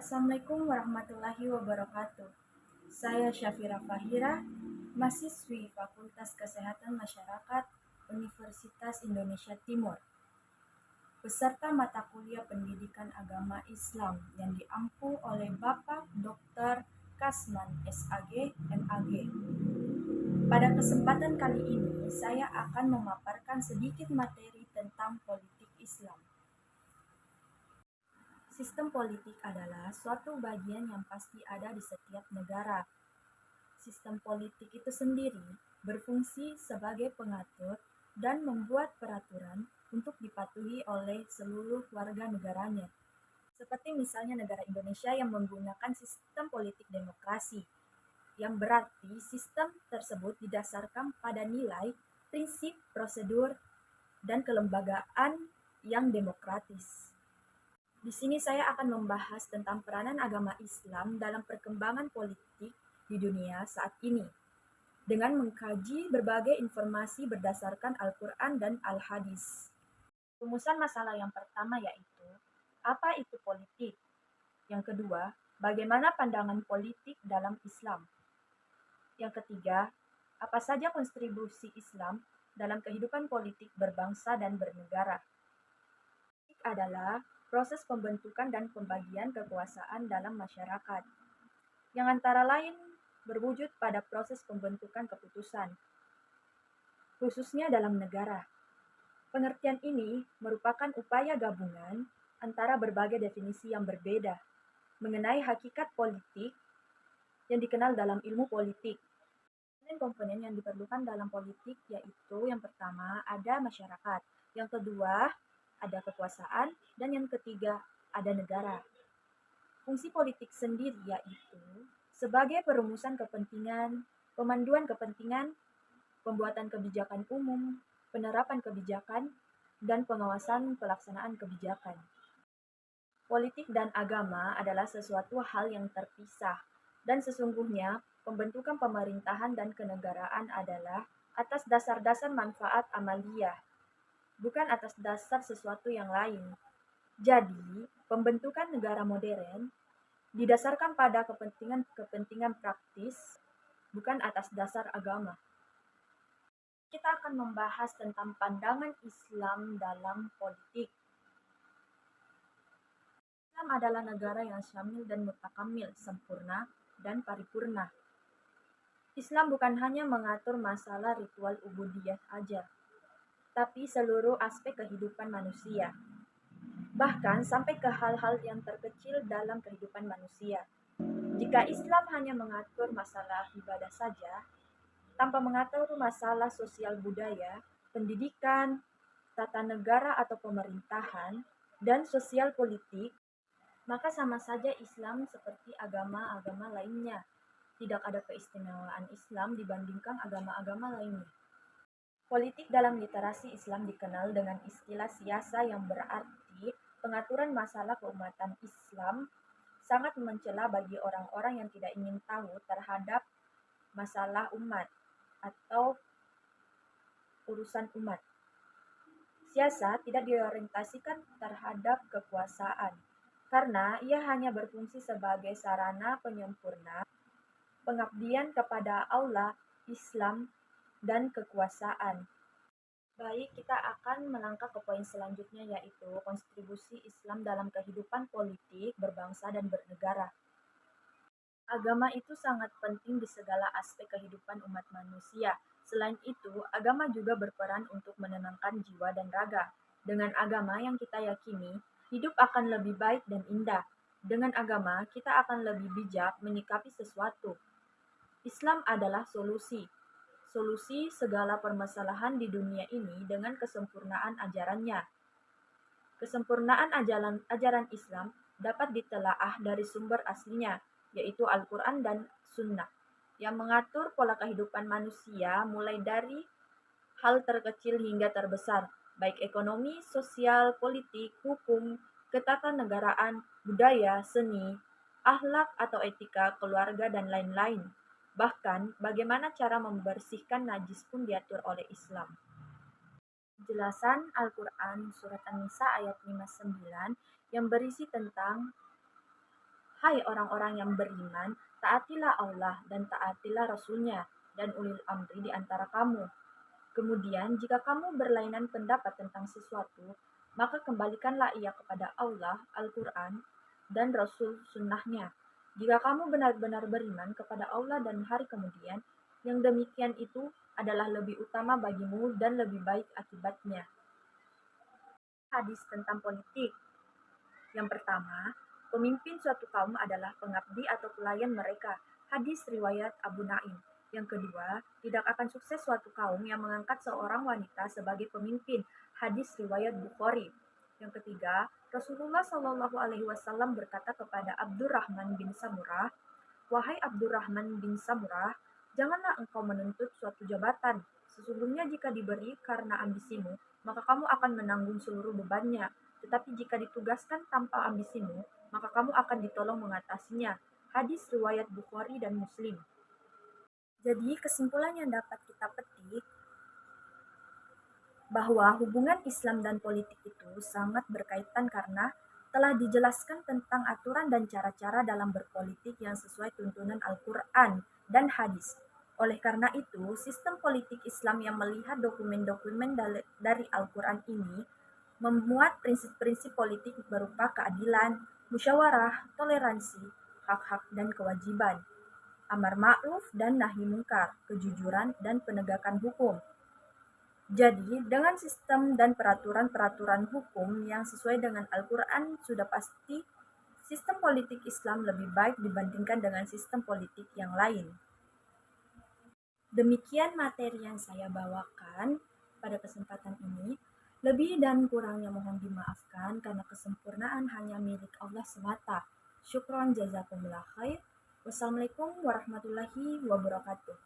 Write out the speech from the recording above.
Assalamualaikum warahmatullahi wabarakatuh. Saya Syafira Fahira, mahasiswi Fakultas Kesehatan Masyarakat Universitas Indonesia Timur. Peserta mata kuliah Pendidikan Agama Islam yang diampu oleh Bapak Dr. Kasman SAG MAG. Pada kesempatan kali ini, saya akan memaparkan sedikit materi tentang politik Islam. Sistem politik adalah suatu bagian yang pasti ada di setiap negara. Sistem politik itu sendiri berfungsi sebagai pengatur dan membuat peraturan untuk dipatuhi oleh seluruh warga negaranya. Seperti misalnya negara Indonesia yang menggunakan sistem politik demokrasi, yang berarti sistem tersebut didasarkan pada nilai, prinsip, prosedur, dan kelembagaan yang demokratis. Di sini saya akan membahas tentang peranan agama Islam dalam perkembangan politik di dunia saat ini, dengan mengkaji berbagai informasi berdasarkan Al-Quran dan Al-Hadis. Rumusan masalah yang pertama yaitu, apa itu politik? Yang kedua, bagaimana pandangan politik dalam Islam? Yang ketiga, apa saja kontribusi Islam dalam kehidupan politik berbangsa dan bernegara? Politik adalah proses pembentukan dan pembagian kekuasaan dalam masyarakat, yang antara lain berwujud pada proses pembentukan keputusan, khususnya dalam negara. Pengertian ini merupakan upaya gabungan antara berbagai definisi yang berbeda mengenai hakikat politik yang dikenal dalam ilmu politik. Komponen yang diperlukan dalam politik yaitu yang pertama ada masyarakat, yang kedua ada kekuasaan, dan yang ketiga ada negara. Fungsi politik sendiri yaitu sebagai perumusan kepentingan, pemanduan kepentingan, pembuatan kebijakan umum, penerapan kebijakan, dan pengawasan pelaksanaan kebijakan. Politik dan agama adalah sesuatu hal yang terpisah, dan sesungguhnya pembentukan pemerintahan dan kenegaraan adalah atas dasar-dasar manfaat amaliyah, bukan atas dasar sesuatu yang lain. Jadi, pembentukan negara modern didasarkan pada kepentingan praktis, bukan atas dasar agama. Kita akan membahas tentang pandangan Islam dalam politik. Islam adalah negara yang syamil dan mutakamil, sempurna dan paripurna. Islam bukan hanya mengatur masalah ritual ubudiyah saja, tapi seluruh aspek kehidupan manusia, bahkan sampai ke hal-hal yang terkecil dalam kehidupan manusia. Jika Islam hanya mengatur masalah ibadah saja, tanpa mengatur masalah sosial budaya, pendidikan, tata negara atau pemerintahan, dan sosial politik, maka sama saja Islam seperti agama-agama lainnya. Tidak ada keistimewaan Islam dibandingkan agama-agama lainnya. Politik dalam literasi Islam dikenal dengan istilah siasa yang berarti pengaturan masalah keumatan Islam, sangat mencela bagi orang-orang yang tidak ingin tahu terhadap masalah umat atau urusan umat. Siasat tidak diorientasikan terhadap kekuasaan, karena ia hanya berfungsi sebagai sarana penyempurna pengabdian kepada Allah, Islam, dan kekuasaan. Baik, kita akan melangkah ke poin selanjutnya yaitu kontribusi Islam dalam kehidupan politik, berbangsa, dan bernegara. Agama itu sangat penting di segala aspek kehidupan umat manusia. Selain itu, agama juga berperan untuk menenangkan jiwa dan raga. Dengan agama yang kita yakini, hidup akan lebih baik dan indah. Dengan agama, kita akan lebih bijak menyikapi sesuatu. Islam adalah solusi segala permasalahan di dunia ini dengan kesempurnaan ajarannya. Kesempurnaan ajaran Islam dapat ditelaah dari sumber aslinya, yaitu Al-Quran dan Sunnah, yang mengatur pola kehidupan manusia mulai dari hal terkecil hingga terbesar, baik ekonomi, sosial, politik, hukum, ketatanegaraan, budaya, seni, akhlak atau etika, keluarga, dan lain-lain. Bahkan, bagaimana cara membersihkan najis pun diatur oleh Islam. Penjelasan Al-Quran Surat An-Nisa ayat 59 yang berisi tentang Hai orang-orang yang beriman, taatilah Allah dan taatilah Rasul-Nya dan ulil amri di antara kamu. Kemudian, jika kamu berlainan pendapat tentang sesuatu, maka kembalikanlah ia kepada Allah, Al-Quran, dan Rasul Sunnahnya. Jika kamu benar-benar beriman kepada Allah dan hari kemudian, yang demikian itu adalah lebih utama bagimu dan lebih baik akibatnya. Hadis tentang politik. Yang pertama, pemimpin suatu kaum adalah pengabdi atau pelayan mereka. Hadis riwayat Abu Naim. Yang kedua, tidak akan sukses suatu kaum yang mengangkat seorang wanita sebagai pemimpin. Hadis riwayat Bukhari. Yang ketiga, Rasulullah Shallallahu Alaihi Wasallam berkata kepada Abdurrahman bin Samurah, "Wahai Abdurrahman bin Samurah, janganlah engkau menuntut suatu jabatan. Sesungguhnya jika diberi karena ambisimu, maka kamu akan menanggung seluruh bebannya. Tetapi jika ditugaskan tanpa ambisimu, maka kamu akan ditolong mengatasinya." Hadis riwayat Bukhari dan Muslim. Jadi kesimpulan yang dapat kita petik bahwa hubungan Islam dan politik itu sangat berkaitan karena telah dijelaskan tentang aturan dan cara-cara dalam berpolitik yang sesuai tuntunan Al-Quran dan hadis. Oleh karena itu, sistem politik Islam yang melihat dokumen-dokumen dari Al-Quran ini memuat prinsip-prinsip politik berupa keadilan, musyawarah, toleransi, hak-hak dan kewajiban, amar ma'ruf dan nahi mungkar, kejujuran dan penegakan hukum. Jadi, dengan sistem dan peraturan-peraturan hukum yang sesuai dengan Al-Quran, sudah pasti sistem politik Islam lebih baik dibandingkan dengan sistem politik yang lain. Demikian materi yang saya bawakan pada kesempatan ini. Lebih dan kurangnya mohon dimaafkan karena kesempurnaan hanya milik Allah semata. Syukron jazakumullah khair. Wassalamualaikum warahmatullahi wabarakatuh.